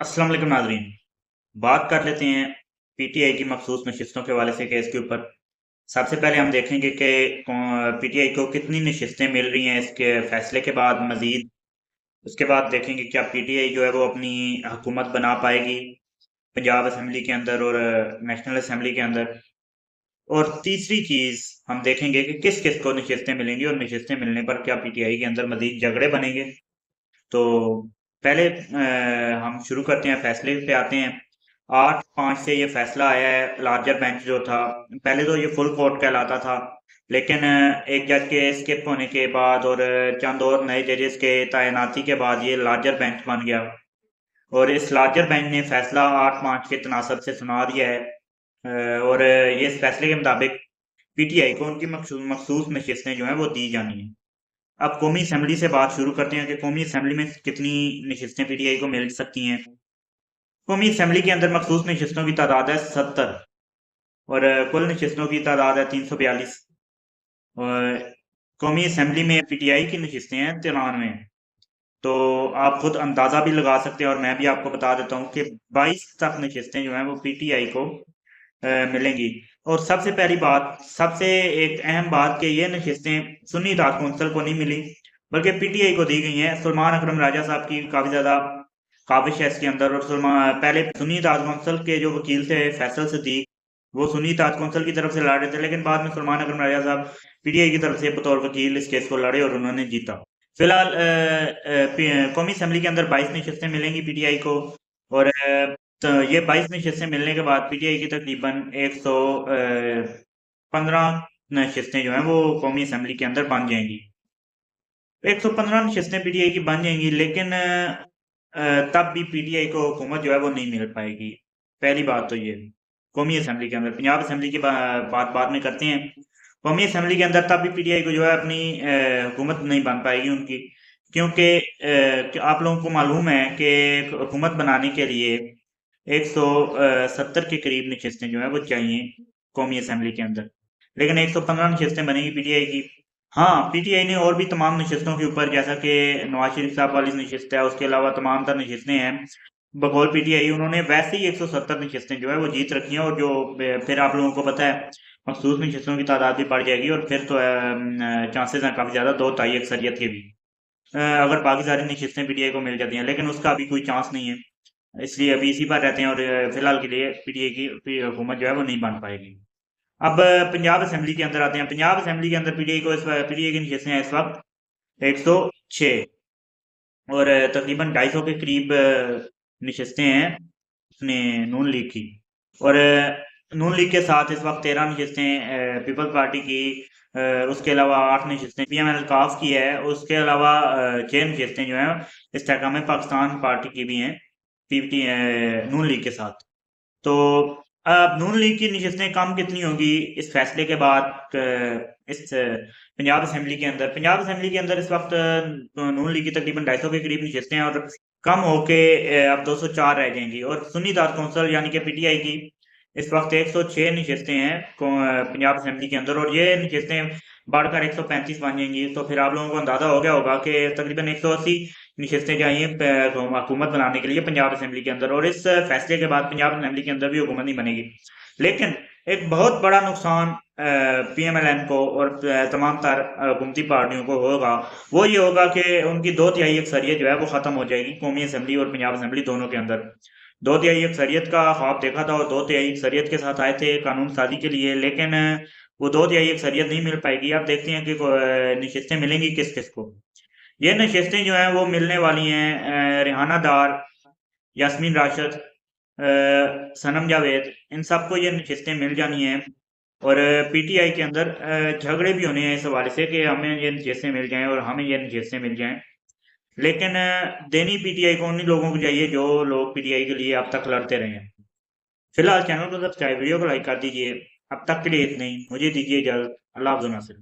अस्सलाम वालेकुम नाज़रीन। बात कर लेते हैं पीटीआई की मखसूस नशिस्तों के हवाले से केस के ऊपर। सबसे पहले हम देखेंगे कि पीटीआई को कितनी नशिस्तें मिल रही हैं इसके फैसले के बाद मज़ीद। उसके बाद देखेंगे क्या पीटीआई जो है वो अपनी हुकूमत बना पाएगी पंजाब असेंबली के अंदर और नेशनल असेंबली के अंदर। और तीसरी चीज़ हम देखेंगे कि किस-किस को नशिस्तें मिलेंगी और नशिस्तें मिलने पर क्या पीटीआई के अंदर मज़ीद झगड़े बनेंगे। तो पहले हम शुरू करते हैं, फैसले पे आते हैं। 8-5 से ये फैसला आया है। लार्जर बेंच जो था, पहले तो ये फुल कोर्ट कहलाता था, लेकिन एक जज के स्किप होने के बाद और चंद और नए जजेस के तैनाती के बाद ये लार्जर बेंच बन गया। और इस लार्जर बेंच ने फैसला 8-5 के तनासब से सुना दिया है। और ये इस फैसले के मुताबिक पीटीआई को उनकी मखसूस नशिस्तें जो हैं वो दी जानी है। अब कौमी असेंबली से बात शुरू करते हैं कि कौमी असेंबली में कितनी नशिस्तें पीटीआई को मिल सकती हैं। कौमी असेंबली के अंदर मखसूस नशिस्तों की तादाद है 70 और कुल नशिस्तों की तादाद है 342। और कौमी असेंबली में पीटीआई की नशिस्तें हैं 93। तो आप खुद अंदाजा भी लगा सकते हैं और मैं भी आपको बता देता हूँ कि 22 तक नशिस्तें जो हैं वो पीटीआई को मिलेंगी। और सबसे पहली बात, सबसे एक अहम बात कि ये नशिस्तें सुन्नी इत्तेहाद कौंसिल को नहीं मिली, बल्कि पीटीआई को दी गई हैं। सुलेमान अकरम राजा साहब की काफ़ी ज़्यादा काविश है इसके अंदर। और पहले सुन्नी इत्तेहाद कौंसिल के जो वकील थे फैसल सिद्दीक, वो सुन्नी इत्तेहाद कौंसिल की तरफ से लड़ रहे थे, लेकिन बाद में सुलेमान अकरम राजा साहब पीटीआई की तरफ से बतौर वकील इस केस को लड़े और उन्होंने जीता। फिलहाल कौमी असेंबली के अंदर 22 नशिस्तें मिलेंगी पीटीआई को। और तो ये 22 नशिस्तें मिलने के बाद पीटीआई की तकरीबन 115 नशिस्तें जो हैं वो कौमी असेंबली के अंदर बन जाएंगी। 115 नशिस्तें पीटीआई की बन जाएंगी, लेकिन तब भी पीटीआई को हुकूमत जो है वो नहीं मिल पाएगी। पहली बात तो ये कौमी असेंबली के अंदर, पंजाब असेंबली की बात बाद में करते हैं। कौमी असेंबली के अंदर तब भी पीटीआई को जो है अपनी हुकूमत नहीं बन पाएगी उनकी, क्योंकि आप लोगों को मालूम है कि हुकूमत बनाने के लिए 170 के करीब नशिस्तें जो है वो चाहिए कौमी असेंबली के अंदर, लेकिन 115 नशिस्तें बनेगी पीटीआई की। हाँ, पीटीआई ने और भी तमाम नशिस्तों के ऊपर, जैसा कि नवाज शरीफ साहब वाली नशिस्त है, उसके अलावा तमाम तर नशिस्तें हैं बकौल पीटीआई, उन्होंने वैसे ही 170 नशिस्तें जो है वो जीत रखी हैं। और जो फिर आप लोगों को पता है मखसूस नशिस्तों की तादाद भी बढ़ जाएगी और फिर तो चांसेस हैं काफ़ी ज़्यादा 2/3 अक्सरियत के भी। अगर बाकी सारी नशिस्तें पीटीआई को मिल जाती हैं, लेकिन उसका अभी कोई चांस नहीं है, इसलिए अभी इसी पर रहते हैं। और फिलहाल के लिए पीटीआई की हुकूमत जो है वो नहीं बन पाएगी। अब पंजाब असेंबली के अंदर आते हैं। पंजाब असेंबली के अंदर पीटीआई की नशिस्तें हैं इस वक्त 106 और तकरीबन 250 के करीब नशिस्तें हैं अपने नून लीग की। और नून लीग के साथ इस वक्त 13 नशिस्तें पीपल्स पार्टी की, उसके अलावा 8 नशिस्तें पीएमएल काफ की है, उसके अलावा 6 नशिस्तें जो हैं इस्तेहकाम पाकिस्तान पार्टी की भी हैं पीपीटी नून लीग के साथ। तो अब नून लीग की नशिस्तें कम कितनी होगी इस फैसले के बाद इस पंजाब असेंबली के अंदर। पंजाब असेंबली के अंदर इस वक्त नून लीग की तकरीबन 250 के करीब नशिस्तें हैं और कम होके अब 204 रह जाएंगी। और सुन्नी इत्तेहाद कौंसिल यानी कि पीटीआई की इस वक्त 106 नशिस्तें हैं पंजाब असेंबली के अंदर, और ये नशिस्तें बढ़कर 135 बन जाएंगी। तो फिर आप लोगों को अंदाजा हो गया होगा कि तकरीबन 180 नशिस्तें चाहिए हुकूमत बनाने के लिए पंजाब असेंबली के अंदर। और इस फैसले के बाद पंजाब असेंबली के अंदर भी हुकूमत नहीं बनेगी। लेकिन एक बहुत बड़ा नुकसान पीएमएलएन को और तमाम तर हुकूमती पार्टियों को होगा, वो ये होगा कि उनकी 2/3 अक्सरियत जो है वो खत्म हो जाएगी कौमी असेंबली और पंजाब असेंबली दोनों के अंदर। 2/3 अक्सरियत का ख्वाब देखा था और 2/3 अक्सरियत के साथ आए थे कानून साजी के लिए, लेकिन वो 2/3 अक्सरियत नहीं मिल पाएगी। अब देखते हैं कि नशिस्तें मिलेंगी किस किस को। ये नशिस्तें जो हैं वो मिलने वाली हैं रेहाना दार, यास्मीन राशिद, सनम जावेद, इन सबको ये नशिस्तें मिल जानी हैं। और पीटीआई के अंदर झगड़े भी होने हैं इस हवाले से कि हमें ये नशिस्तें मिल जाएं और हमें ये नशिस्तें मिल जाएं, लेकिन देनी पीटीआई को उन्हीं लोगों को चाहिए जो लोग पीटीआई के लिए अब तक लड़ते रहे हैं। फिलहाल चैनल को सब्सक्राइब, वीडियो को लाइक कर दीजिए। अब तक के लिए इतना ही, मुझे दीजिए इजाजत। अल्लाह हाफ़िज़ नासिर।